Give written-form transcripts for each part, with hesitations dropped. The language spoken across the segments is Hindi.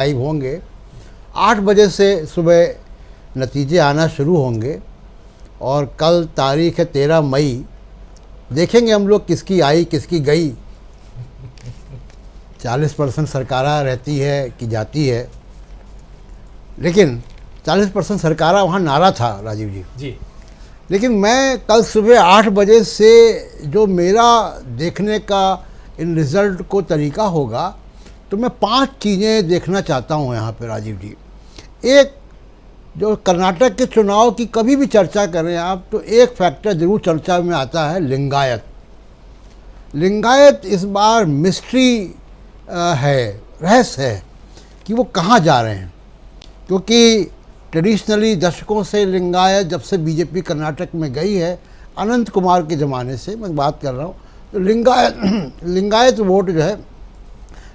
लाइव होंगे। 8 बजे से सुबह नतीजे आना शुरू होंगे और कल तारीख है 13 मई। देखेंगे हम लोग किसकी आई किसकी गई। 40% सरकारा रहती है कि जाती है, लेकिन 40% सरकारा वहाँ नारा था राजीव जी। लेकिन मैं कल सुबह 8 बजे से जो मेरा देखने का इन रिज़ल्ट को तरीका होगा, तो मैं 5 चीज़ें देखना चाहता हूँ यहाँ पे राजीव जी। एक, जो कर्नाटक के चुनाव की कभी भी चर्चा करें आप, तो एक फैक्टर ज़रूर चर्चा में आता है, लिंगायत। लिंगायत इस बार मिस्ट्री है, रहस्य है कि वो कहाँ जा रहे हैं, क्योंकि ट्रेडिशनली दशकों से लिंगायत, जब से बीजेपी कर्नाटक में गई है, अनंत कुमार के ज़माने से मैं बात कर रहा हूँ, तो लिंगायत वोट जो है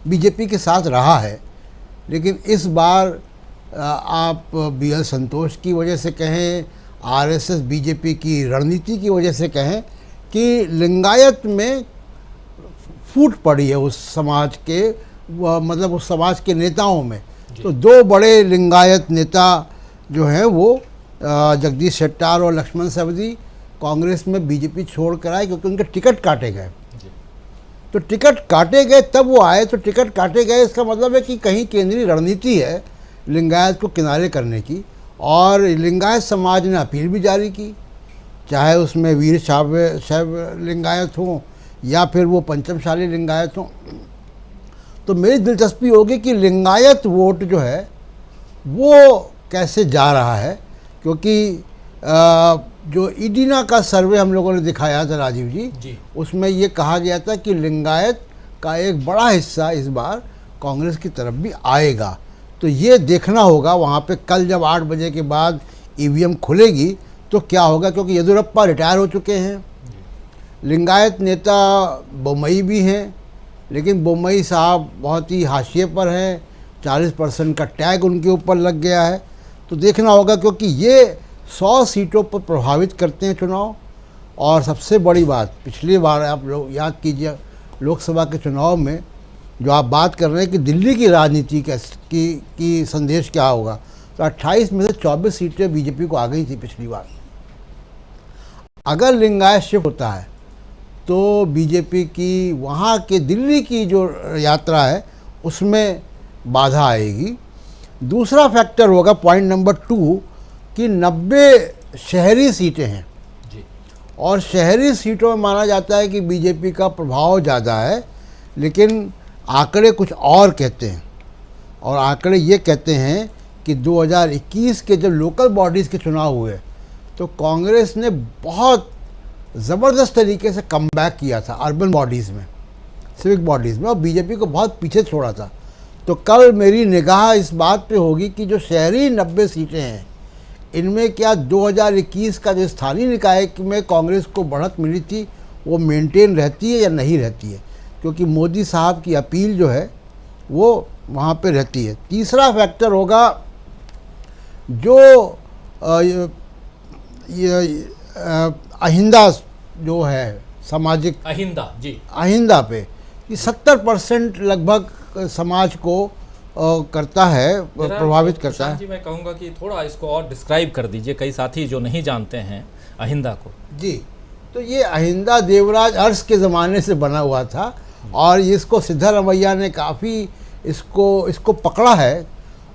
बीजेपी के साथ रहा है। लेकिन इस बार आप BL संतोष की वजह से कहें, RSS बीजेपी की रणनीति की वजह से कहें, कि लिंगायत में फूट पड़ी है उस समाज के, मतलब उस समाज के नेताओं में। तो 2 बड़े लिंगायत नेता जो हैं वो जगदीश शेट्टार और लक्ष्मण सवदी कांग्रेस में बीजेपी छोड़ कर आए, क्योंकि उनके टिकट काटे गए। तो टिकट काटे गए तब वो आए, तो टिकट काटे गए इसका मतलब है कि कहीं केंद्रीय रणनीति है लिंगायत को किनारे करने की। और लिंगायत समाज ने अपील भी जारी की, चाहे उसमें वीर शैव लिंगायत हों या फिर वो पंचमशाली लिंगायत हों। तो मेरी दिलचस्पी होगी कि लिंगायत वोट जो है वो कैसे जा रहा है, क्योंकि जो इडीना का सर्वे हम लोगों ने दिखाया था राजीव जी, उसमें ये कहा गया था कि लिंगायत का एक बड़ा हिस्सा इस बार कांग्रेस की तरफ भी आएगा। तो ये देखना होगा वहाँ पे कल जब 8 बजे के बाद EVM खुलेगी तो क्या होगा, क्योंकि येदियुरप्पा रिटायर हो चुके हैं। लिंगायत नेता बोम्मई भी हैं, लेकिन बोम्मई साहब बहुत ही हाशिए पर हैं, 40% का टैग उनके ऊपर लग गया है। तो देखना होगा, क्योंकि ये 100 सीटों पर प्रभावित करते हैं चुनाव। और सबसे बड़ी बात, पिछली बार आप लोग याद कीजिए लोकसभा के चुनाव में जो आप बात कर रहे हैं कि दिल्ली की राजनीति की संदेश क्या होगा, तो 28 में से 24 सीटें बीजेपी को आ गई थी पिछली बार। अगर लिंगायत शिफ्ट होता है तो बीजेपी की वहाँ के दिल्ली की जो यात्रा है उसमें बाधा आएगी। दूसरा फैक्टर होगा, पॉइंट नंबर 2, कि 90 शहरी सीटें हैं और शहरी सीटों में माना जाता है कि बीजेपी का प्रभाव ज़्यादा है, लेकिन आंकड़े कुछ और कहते हैं। और आंकड़े ये कहते हैं कि 2021 के जब लोकल बॉडीज़ के चुनाव हुए तो कांग्रेस ने बहुत ज़बरदस्त तरीके से कमबैक किया था अर्बन बॉडीज़ में, सिविक बॉडीज़ में, और बीजेपी को बहुत पीछे छोड़ा था। तो कल मेरी निगाह इस बात पे होगी कि जो शहरी 90 सीटें हैं, इनमें क्या 2021 का जो स्थानीय निकाय में कांग्रेस को बढ़त मिली थी वो मेंटेन रहती है या नहीं रहती है, क्योंकि मोदी साहब की अपील जो है वो वहाँ पे रहती है। तीसरा फैक्टर होगा जो अहिंदा जो है, सामाजिक अहिंदा पे, कि 70% लगभग समाज को करता है, प्रभावित करता है। जी, मैं कहूँगा कि थोड़ा इसको और डिस्क्राइब कर दीजिए, कई साथी जो नहीं जानते हैं अहिंदा को। जी, तो ये अहिंदा देवराज अरस के ज़माने से बना हुआ था और इसको सिद्धारमैया ने काफ़ी इसको पकड़ा है।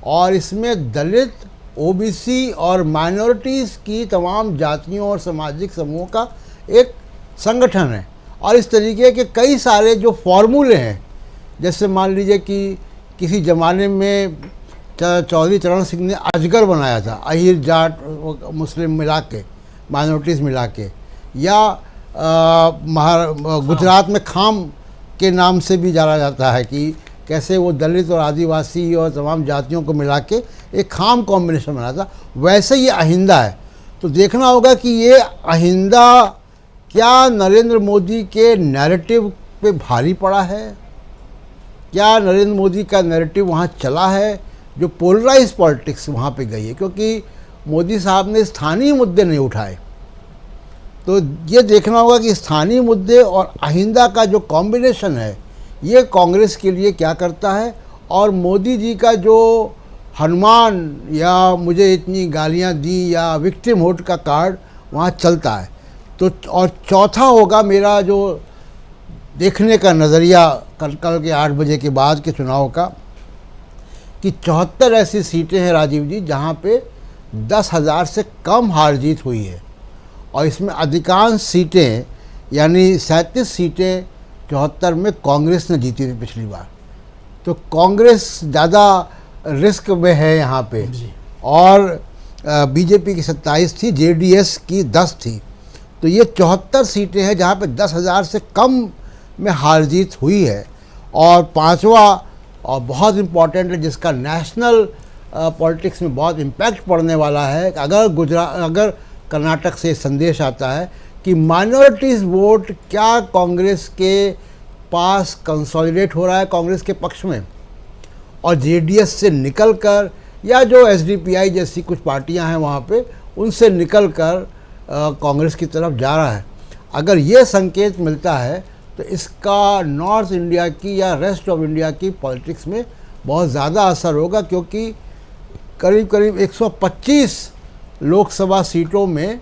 और इसमें दलित, OBC और माइनॉरिटीज़ की तमाम जातियों और सामाजिक समूहों का एक संगठन है। और इस तरीके के कई सारे जो फॉर्मूले हैं, जैसे मान लीजिए कि किसी ज़माने में चौधरी चरण सिंह ने अजगर बनाया था, अहीर जाट मुस्लिम मिला के, माइनॉरिटीज़ मिला के, या गुजरात में खाम के नाम से भी जाना जाता है कि कैसे वो दलित और आदिवासी और तमाम जातियों को मिला के एक खाम कॉम्बिनेशन बना था। वैसे ये अहिंदा है। तो देखना होगा कि ये अहिंदा क्या नरेंद्र मोदी के नैरेटिव पे भारी पड़ा है, क्या नरेंद्र मोदी का नैरेटिव वहाँ चला है, जो पोलराइज पॉलिटिक्स वहाँ पे गई है, क्योंकि मोदी साहब ने स्थानीय मुद्दे नहीं उठाए। तो ये देखना होगा कि स्थानीय मुद्दे और अहिंदा का जो कॉम्बिनेशन है ये कांग्रेस के लिए क्या करता है और मोदी जी का जो हनुमान या मुझे इतनी गालियां दी या विक्टिम होट का कार्ड वहाँ चलता है। तो और चौथा होगा मेरा जो देखने का नज़रिया कल के 8 बजे के बाद के चुनाव का, कि 74 ऐसी सीटें हैं राजीव जी जहाँ पे 10,000 से कम हार जीत हुई है, और इसमें अधिकांश सीटें यानी 37 सीटें 74 में कांग्रेस ने जीती थी पिछली बार। तो कांग्रेस ज़्यादा रिस्क में है यहाँ पे, और बीजेपी की 27 थी, जेडीएस की 10 थी। तो ये 74 सीटें हैं जहाँ पे 10,000 से कम में हार जीत हुई है। और पांचवा और बहुत इम्पॉर्टेंट है, जिसका नेशनल पॉलिटिक्स में बहुत इम्पैक्ट पड़ने वाला है, अगर कर्नाटक से संदेश आता है कि माइनॉरिटीज़ वोट क्या कांग्रेस के पास कंसोलिडेट हो रहा है कांग्रेस के पक्ष में, और जेडीएस से निकलकर या जो एसडीपीआई जैसी कुछ पार्टियां हैं वहाँ पे उनसे निकलकर कांग्रेस की तरफ जा रहा है। अगर ये संकेत मिलता है तो इसका नॉर्थ इंडिया की या रेस्ट ऑफ इंडिया की पॉलिटिक्स में बहुत ज़्यादा असर होगा, क्योंकि करीब करीब 125 लोकसभा सीटों में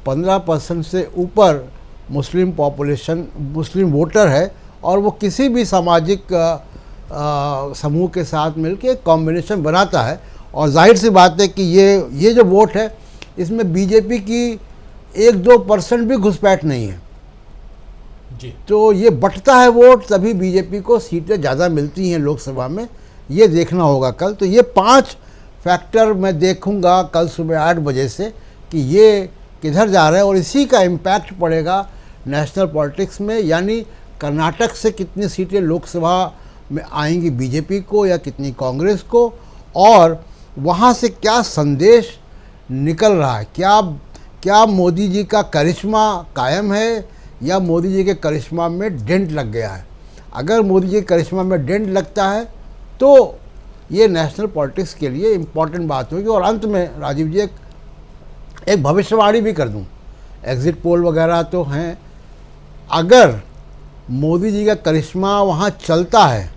15% से ऊपर मुस्लिम पॉपुलेशन, मुस्लिम वोटर है, और वो किसी भी सामाजिक समूह के साथ मिलकर एक कॉम्बिनेशन बनाता है। और जाहिर सी बात है कि ये जो वोट है इसमें बीजेपी की 1-2% भी घुसपैठ नहीं है जी। तो ये बंटता है वोट, तभी बीजेपी को सीटें ज़्यादा मिलती हैं लोकसभा में, ये देखना होगा कल। तो ये 5 फैक्टर मैं देखूंगा कल सुबह 8 बजे से कि ये किधर जा रहा है, और इसी का इम्पैक्ट पड़ेगा नेशनल पॉलिटिक्स में, यानी कर्नाटक से कितनी सीटें लोकसभा में आएंगी बीजेपी को या कितनी कांग्रेस को, और वहाँ से क्या संदेश निकल रहा है, क्या मोदी जी का करिश्मा कायम है या मोदी जी के करिश्मा में डेंट लग गया है। अगर मोदी जी के करिश्मा में डेंट लगता है तो ये नेशनल पॉलिटिक्स के लिए इम्पॉर्टेंट बात होगी। और अंत में राजीव जी एक भविष्यवाणी भी कर दूं, एग्ज़िट पोल वगैरह तो हैं, अगर मोदी जी का करिश्मा वहाँ चलता है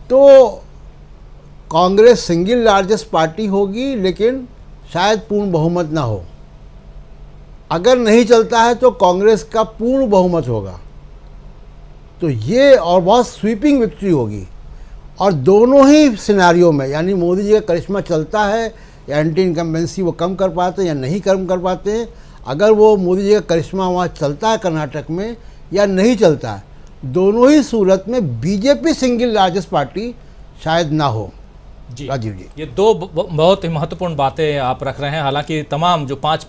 तो कांग्रेस सिंगल लार्जेस्ट पार्टी होगी, लेकिन शायद पूर्ण बहुमत ना हो। अगर नहीं चलता है तो कांग्रेस का पूर्ण बहुमत होगा, तो ये और बहुत स्वीपिंग विक्ट्री होगी। और दोनों ही सिनेरियो में, यानी मोदी जी का करिश्मा चलता है या एंटी इनकम्बेंसी वो कम कर पाते हैं या नहीं कम कर पाते हैं, अगर वो मोदी जी का करिश्मा वहाँ चलता है कर्नाटक में या नहीं चलता है, दोनों ही सूरत में बीजेपी सिंगल लार्जेस्ट पार्टी शायद ना हो। जी राजीव जी, ये 2 बहुत ही महत्वपूर्ण बातें आप रख रहे हैं। हालांकि तमाम जो 5